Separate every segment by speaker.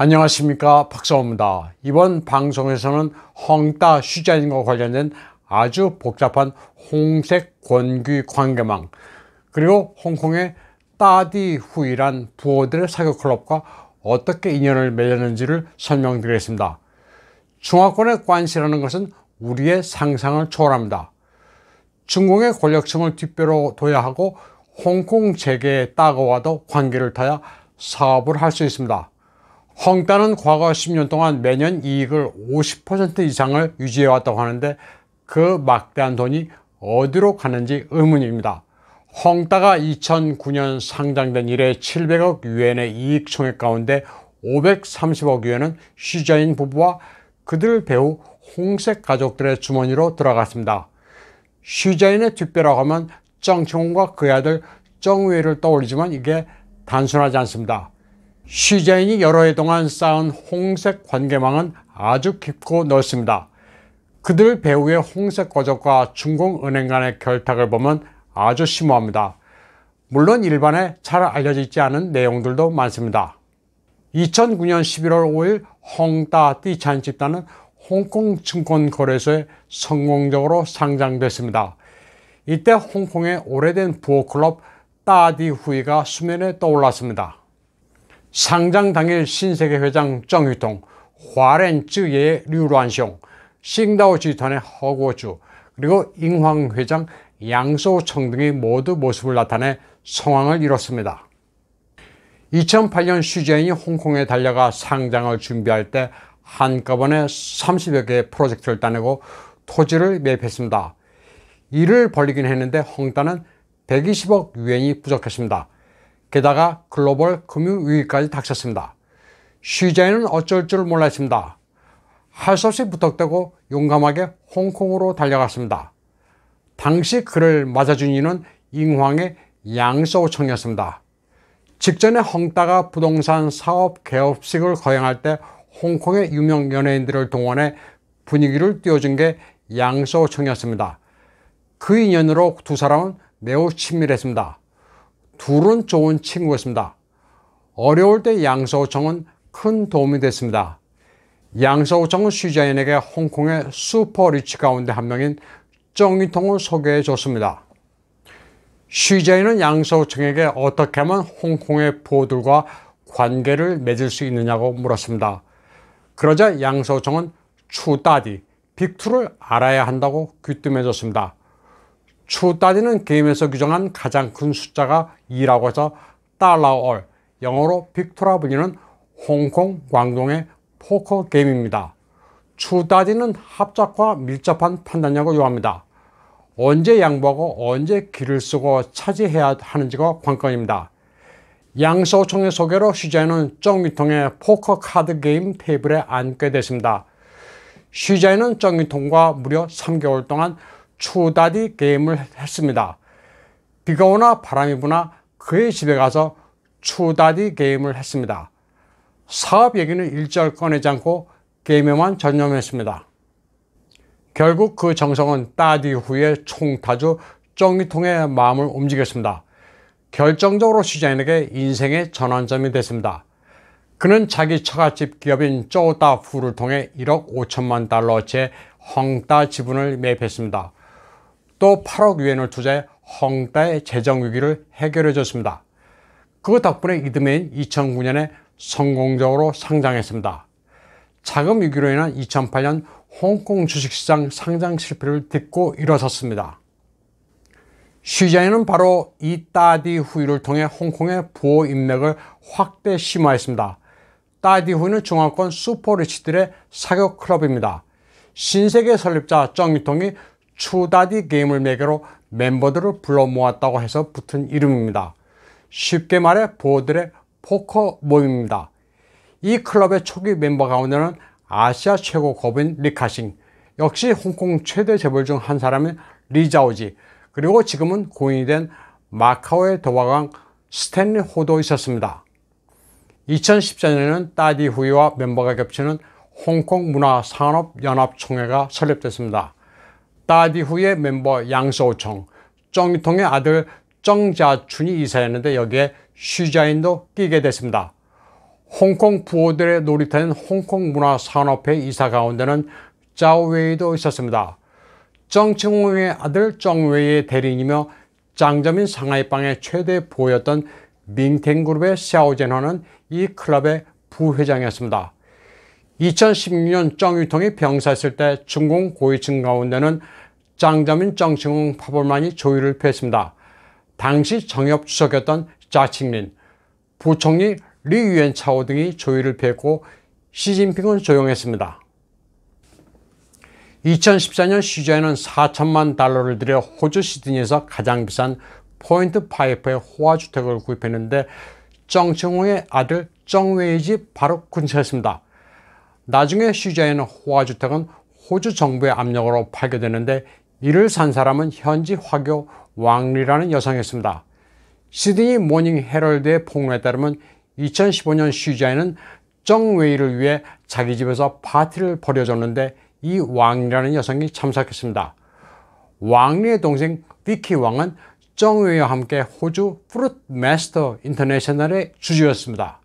Speaker 1: 안녕하십니까, 박사호입니다. 이번 방송에서는 헝따 슈자인과 관련된 아주 복잡한 홍색 권귀 관계망, 그리고 홍콩의 따디 후이란 부호들의 사교 클럽과 어떻게 인연을 맺었는지를 설명드리겠습니다. 중화권의 관시라는 것은 우리의 상상을 초월합니다. 중공의 권력층을 뒷배로 둬야 하고 홍콩 재계의 따가와도 관계를 타야 사업을 할 수 있습니다. 헝따는 과거 10년 동안 매년 이익을 50% 이상을 유지해왔다고 하는데 그 막대한 돈이 어디로 가는지 의문입니다. 헝따가 2009년 상장된 이래 700억 유엔의 이익 총액 가운데 530억 유엔은 슈자인 부부와 그들 배우 홍색 가족들의 주머니로 들어갔습니다. 슈자인의 뒷배라고 하면 정청훈과 그의 아들 정웨이를 떠올리지만 이게 단순하지 않습니다. 슈자인이 여러 해 동안 쌓은 홍색 관계망은 아주 깊고 넓습니다. 그들 배우의 홍색 가족과 중공은행 간의 결탁을 보면 아주 심오합니다. 물론 일반에 잘 알려져 있지 않은 내용들도 많습니다. 2009년 11월 5일 헝따 띠찬 집단은 홍콩 증권거래소에 성공적으로 상장됐습니다. 이때 홍콩의 오래된 부호클럽 따디 후이가 수면에 떠올랐습니다. 상장 당일 신세계 회장 정휘통, 화렌쯔의 류란숑, 싱다오 지휘탄의 허구어쭈, 그리고 잉황 회장 양소청 등이 모두 모습을 나타내 성황을 이뤘습니다. 2008년 슈자인이 홍콩에 달려가 상장을 준비할 때 한꺼번에 30여 개의 프로젝트를 따내고 토지를 매입했습니다. 이를 벌리긴 했는데 헝따는 120억 유엔이 부족했습니다. 게다가 글로벌 금융위기까지 닥쳤습니다. 슈자인은 어쩔 줄 몰랐습니다. 할 수 없이 부탁되고 용감하게 홍콩으로 달려갔습니다. 당시 그를 맞아준 이는 잉황의 양소청이었습니다. 직전에 헝따가 부동산 사업 개업식을 거행할 때 홍콩의 유명 연예인들을 동원해 분위기를 띄워준 게 양소청이었습니다. 그 인연으로 두 사람은 매우 친밀했습니다. 둘은 좋은 친구였습니다. 어려울 때 양소청은 큰 도움이 됐습니다. 양소청은 슈자인에게 홍콩의 슈퍼리치 가운데 한 명인 정휘통을 소개해 줬습니다. 슈자인은 양소청에게 어떻게 하면 홍콩의 부호들과 관계를 맺을 수 있느냐고 물었습니다. 그러자 양소청은 추따디, 빅2를 알아야 한다고 귀뜸해 줬습니다. 추따디는 게임에서 규정한 가장 큰 숫자가 2라고 해서 달러얼, 영어로 빅2라 불리는 홍콩, 광동의 포커 게임입니다. 추따디는 합작과 밀접한 판단력을 요합니다. 언제 양보하고 언제 기를 쓰고 차지해야 하는지가 관건입니다. 양소청의 소개로 슈자인은 정휘통의 포커 카드 게임 테이블에 앉게 됐습니다. 슈자인은 정휘통과 무려 3개월 동안 추따디 게임을 했습니다. 비가 오나 바람이 부나 그의 집에 가서 추따디 게임을 했습니다. 사업 얘기는 일절 꺼내지 않고 게임에만 전념했습니다. 결국 그 정성은 따디 후의 총타주 정휘통의 마음을 움직였습니다. 결정적으로 슈자인에게 인생의 전환점이 됐습니다. 그는 자기 처갓집 기업인 쪼따후를 통해 1억 5천만 달러어치의 헝따 지분을 매입했습니다. 또 8억 유엔을 투자해 헝따의 재정 위기를 해결해 줬습니다. 그 덕분에 이듬해인 2009년에 성공적으로 상장했습니다. 자금 위기로 인한 2008년 홍콩 주식시장 상장 실패를 딛고 일어섰습니다. 슈자인은 바로 이 따디 후이를 통해 홍콩의 부호 인맥을 확대 심화했습니다. 따디 후이는 중화권 슈퍼리치들의 사교 클럽입니다. 신세계 설립자 정휘통이 추따디 게임을 매개로 멤버들을 불러 모았다고 해서 붙은 이름입니다. 쉽게 말해 부호들의 포커 모임입니다. 이 클럽의 초기 멤버 가운데는 아시아 최고 거부인 리카싱, 역시 홍콩 최대 재벌 중 한 사람인 리자오지, 그리고 지금은 고인이 된 마카오의 도화광 스탠리 호도 있었습니다. 2014년에는 따디 후이와 멤버가 겹치는 홍콩 문화산업연합총회가 설립됐습니다. 따디 후이의 멤버 양소청, 정휘통의 아들 정자춘이 이사했는데 여기에 슈자인도 끼게 됐습니다. 홍콩 부호들의 놀이터인 홍콩문화산업회 이사 가운데는 짜오웨이도 있었습니다. 정칭홍의 아들 정웨이의 대리인이며 짱점인 상하이빵의 최대 부호였던 밍텐그룹의 샤오젠화는 이 클럽의 부회장이었습니다. 2016년 정유통이 병사했을 때 중공 고위층 가운데는 짱점인 정칭홍 파벌만이 조율을 펼했습니다. 당시 정협주석이었던 짜칭린, 부총리 리 유엔차오 등이 조율을 펼했고 시진핑은 조용했습니다. 2014년 시주에는 4천만 달러를 들여 호주 시드니에서 가장 비싼 포인트 파이프의 호화주택을 구입했는데 정칭홍의 아들 정웨이 집 바로 근처였습니다. 나중에 시주에는 호화주택은 호주 정부의 압력으로 팔게 되는데 이를 산 사람은 현지 화교 왕리라는 여성이었습니다. 시드니 모닝 헤럴드의 폭로에 따르면 2015년 시주에는 정웨이를 위해 자기 집에서 파티를 벌여줬는데 이 왕리라는 여성이 참석했습니다. 왕리의 동생 비키 왕은 정웨이와 함께 호주 프루트 마스터 인터내셔널의 주주였습니다.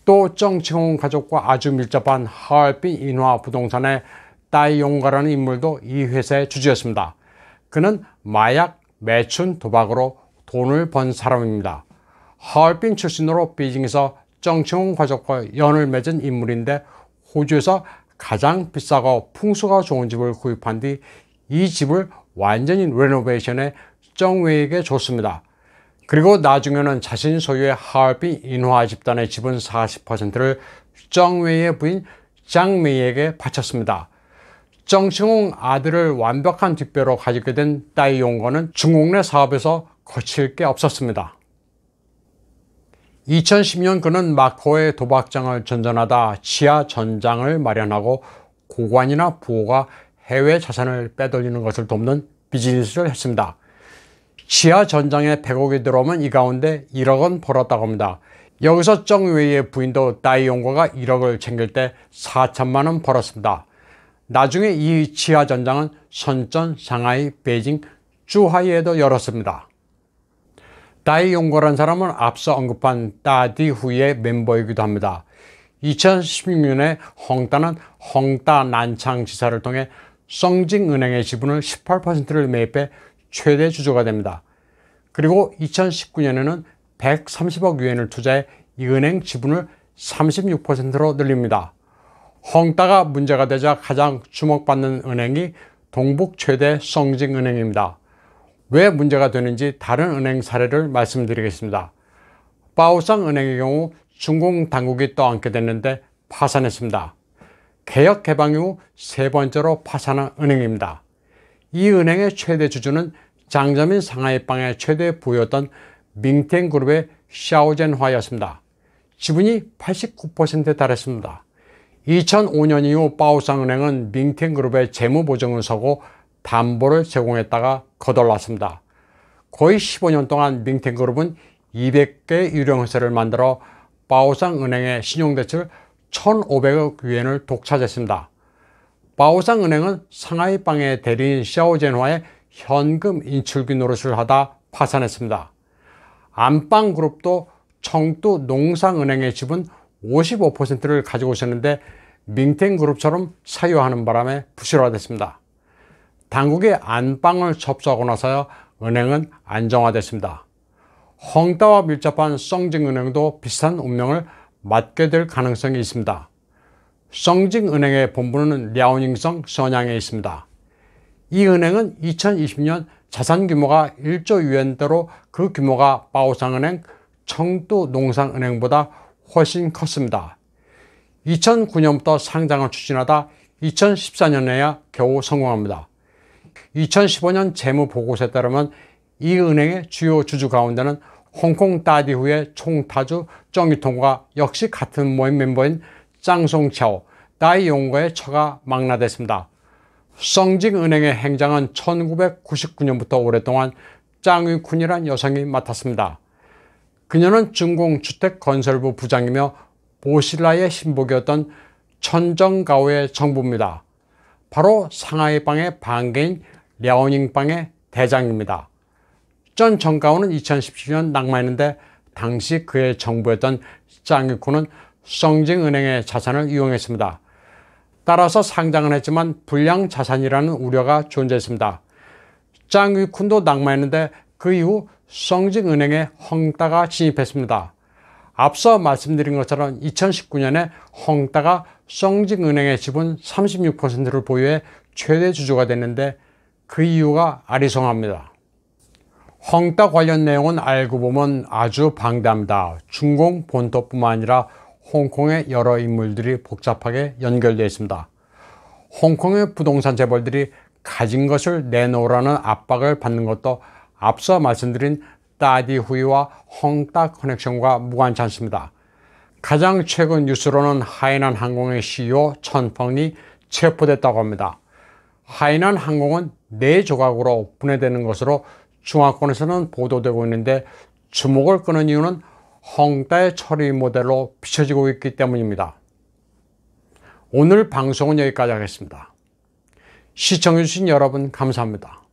Speaker 1: 또 정칭홍 가족과 아주 밀접한 하얼빈 인화 부동산의 따이용가라는 인물도 이 회사의 주주였습니다. 그는 마약, 매춘, 도박으로 돈을 번 사람입니다. 하얼빈 출신으로 베이징에서 정칭홍 가족과 연을 맺은 인물인데 호주에서 가장 비싸고 풍수가 좋은 집을 구입한 뒤 이 집을 완전히 레노베이션해 정웨이에게 줬습니다. 그리고 나중에는 자신 소유의 하얼빈 인화 집단의 지분 40%를 정웨이의 부인 장메이에게 바쳤습니다. 정칭홍 아들을 완벽한 뒷배로 가지게 된 따이용거는 중국 내 사업에서 거칠 게 없었습니다. 2010년 그는 마카오의 도박장을 전전하다 지하 전장을 마련하고 고관이나 부호가 해외 자산을 빼돌리는 것을 돕는 비즈니스를 했습니다. 지하 전장에 100억이 들어오면 이 가운데 1억 원 벌었다고 합니다. 여기서 정웨이의 부인도 따이용거가 1억을 챙길 때 4천만 원 벌었습니다. 나중에 이 지하 전장은 선전, 상하이, 베이징, 쭈하이에도 열었습니다. 따이용거란 사람은 앞서 언급한 따디후의 멤버이기도 합니다. 2016년에 헝따는 헝따 난창 지사를 통해 성징은행의 지분을 18%를 매입해 최대 주주가 됩니다. 그리고 2019년에는 130억 유엔을 투자해 이 은행 지분을 36%로 늘립니다. 헝따가 문제가 되자 가장 주목받는 은행이 동북 최대 성징은행입니다. 왜 문제가 되는지 다른 은행 사례를 말씀드리겠습니다. 바오상 은행의 경우 중공 당국이 떠안게 됐는데 파산했습니다. 개혁 개방 이후 세 번째로 파산한 은행입니다. 이 은행의 최대 주주는 장점인 상하이빵의 최대 부였던 밍텐그룹의 샤오젠화였습니다. 지분이 89%에 달했습니다. 2005년 이후 바오상은행은 밍텐그룹의 재무보증을 서고 담보를 제공했다가 거덜났습니다. 거의 15년 동안 밍텐그룹은 200개의 유령회사를 만들어 바오상은행의 신용대출 1,500억 유엔을 독차지했습니다. 바오상은행은 상하이빵의 대리인 샤오젠화의 현금 인출기 노릇을 하다 파산했습니다. 안빵그룹도 청두 농상은행의 지분 55%를 가지고 있었는데 밍텐그룹처럼 사유하는 바람에 부실화됐습니다. 당국이 안빵을 접수하고 나서야 은행은 안정화됐습니다. 헝따와 밀접한 성징은행도 비슷한 운명을 맞게 될 가능성이 있습니다. 성징은행의 본부는 랴오닝성 선양에 있습니다. 이 은행은 2020년 자산 규모가 1조 유엔대로 그 규모가 바오상은행, 청두 농상은행보다 훨씬 컸습니다. 2009년부터 상장을 추진하다 2014년에야 겨우 성공합니다. 2015년 재무보고서에 따르면 이 은행의 주요 주주 가운데는 홍콩 따디후의 총타주 정유통과 역시 같은 모임 멤버인 짱송차오, 따이용거의 처가 망라됐습니다. 성징은행의 행장은 1999년부터 오랫동안 짱위쿤이란 여성이 맡았습니다. 그녀는 중공주택건설부 부장이며 보실라의 신복이었던 천정가오의 정부입니다. 바로 상하이빵의 반개인 랴오닝빵의 대장입니다. 전 정가오는 2017년 낙마했는데 당시 그의 정부였던 짱유쿤은 성징은행의 자산을 이용했습니다. 따라서 상장은 했지만 불량 자산이라는 우려가 존재했습니다. 장 위쿤도 낙마했는데 그 이후 성징은행에 헝따가 진입했습니다. 앞서 말씀드린 것처럼 2019년에 헝따가 성징은행의 지분 36%를 보유해 최대 주주가 됐는데 그 이유가 아리송합니다. 헝따 관련 내용은 알고 보면 아주 방대합니다. 중공 본토뿐만 아니라 홍콩의 여러 인물들이 복잡하게 연결되어 있습니다. 홍콩의 부동산 재벌들이 가진 것을 내놓으라는 압박을 받는 것도 앞서 말씀드린 따디후이와 헝따 커넥션과 무관치 않습니다. 가장 최근 뉴스로는 하이난 항공의 CEO 천펑이 체포됐다고 합니다. 하이난 항공은 4조각으로 분해되는 것으로 중화권에서는 보도되고 있는데 주목을 끄는 이유는 헝따의 처리 모델로 비춰지고 있기 때문입니다. 오늘 방송은 여기까지 하겠습니다. 시청해주신 여러분 감사합니다.